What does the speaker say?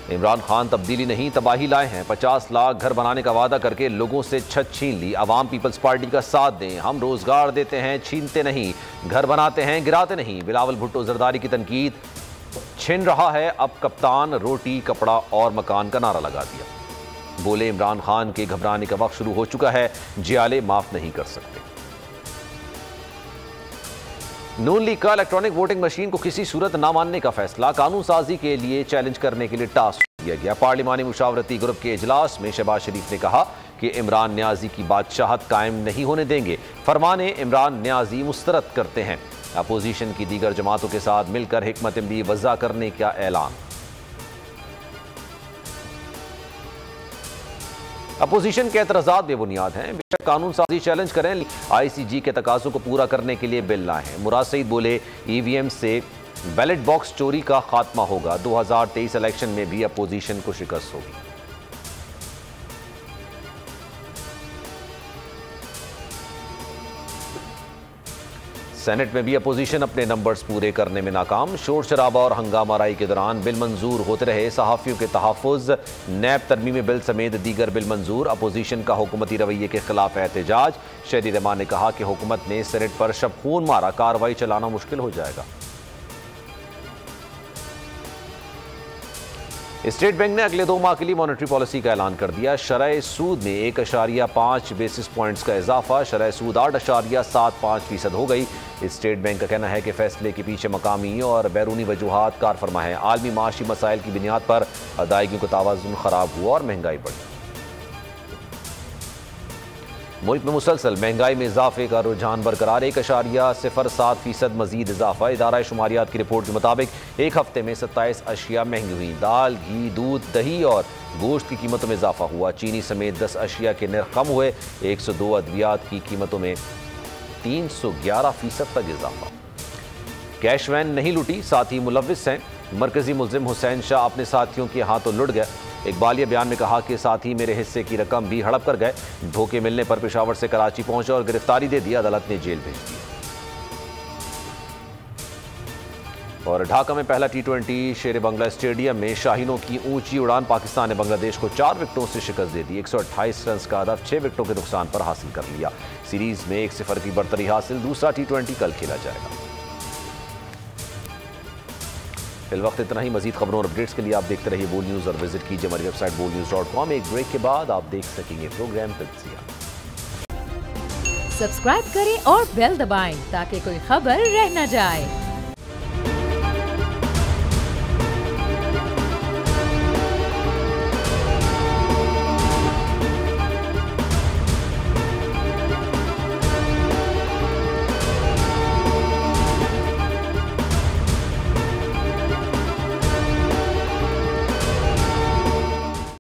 इमरान खान तब्दीली नहीं तबाही लाए हैं। 50 लाख घर बनाने का वादा करके लोगों से छत छीन ली। अवाम पीपल्स पार्टी का साथ दें, हम रोजगार देते हैं, छीनते नहीं, घर बनाते हैं, गिराते नहीं। बिलावल भुट्टो जरदारी की तनकीद। छिन रहा है अब कप्तान, रोटी कपड़ा और मकान का नारा लगा दिया। बोले इमरान खान के घबराने का वक्त शुरू हो चुका है, जियाले माफ नहीं कर सकते। नून लीग का इलेक्ट्रॉनिक वोटिंग मशीन को किसी सूरत ना मानने का फैसला कानून साजी के लिए चैलेंज करने के लिए टास्क दिया गया। पार्लिमानी मुशावरती ग्रुप के इजलास में शहबाज शरीफ ने कहा कि इमरान न्याजी की बादशाहत कायम नहीं होने देंगे। फरमाने इमरान न्याजी मुस्तरद करते हैं। अपोजिशन की दीगर जमातों के साथ मिलकर हिकमत अमली वज़ा करने का ऐलान। अपोजिशन के एतराज़ात बेबुनियाद हैं। बेशक कानून साजी चैलेंज करें, ICG के तकाज़ों को पूरा करने के लिए बिल लाए हैं। मुराद सईद बोले EVM से बैलेट बॉक्स चोरी का खात्मा होगा। 2023 इलेक्शन में भी अपोजिशन को शिकस्त होगी। सेनेट में भी अपोजिशन अपने नंबर्स पूरे करने में नाकाम। शोर शराबा और हंगामाराई के दौरान बिल मंजूर होते रहे। सहाफ़ियों के तहफ़्फ़ुज़, नैब तरमीमी बिल समेत दीगर बिल मंजूर। अपोजिशन का हुकूमती रवैये के खिलाफ एहतजाज। शहरी रहमान ने कहा कि हुकूमत ने सेनेट पर शब खून मारा, कार्रवाई चलाना मुश्किल हो जाएगा। स्टेट बैंक ने अगले 2 माह के लिए मॉनेटरी पॉलिसी का ऐलान कर दिया। शरह सूद में 1.5 बेसिस पॉइंट्स का इजाफा। शरह सूद 8.75% हो गई। स्टेट बैंक का कहना है कि फैसले के पीछे मकामी और बैरूनी वजूहात कार फरमा है। आलमी माशी मसाइल की बुनियाद पर अदायगियों का तवाज़ुन खराब हुआ और महंगाई बढ़ी। मुल्क में मुसलसल महंगाई में इजाफे का रुझान बरकरार। 1.07% मजीद इजाफा। इदारा शुमारियात की रिपोर्ट के मुताबिक एक हफ्ते में 27 अशिया महंगी हुई। दाल, घी, दूध, दही और गोश्त की कीमतों में इजाफा हुआ। चीनी समेत 10 अशिया के नर्ख कम हुए। 102 अद्वियात की कीमतों में 311% तक इजाफा। कैश वैन नहीं लुटी, साथी मुलविस हैं। मरकजी मुलजिम हुसैन शाह अपने साथियों के हाथों लुट गए। इकबालिया बयान में कहा कि साथी मेरे हिस्से की रकम भी हड़प कर गए। धोखे मिलने पर पेशावर से कराची पहुंचे और गिरफ्तारी दे दी। अदालत ने जेल भेज दिया। और ढाका में पहला T20 शेर बंगला स्टेडियम में शाहीनों की ऊंची उड़ान। पाकिस्तान ने बांग्लादेश को 4 विकेटों से शिकस्त दे दी। 128 रन का हदफ 6 विकेटों के नुकसान पर हासिल कर लिया। सीरीज में 1-0 की बढ़तरी हासिल। दूसरा T20 कल खेला जाएगा। फिल वक्त इतना ही। मजीद खबरों और अपडेट्स के लिए आप देखते रहिए बोल न्यूज़ और विजिट कीजिए हमारी वेबसाइट bolnews.com। एक ब्रेक के बाद आप देख सकेंगे प्रोग्राम तज्जिया। सब्सक्राइब करें और बेल दबाएं ताकि कोई खबर रह न जाए।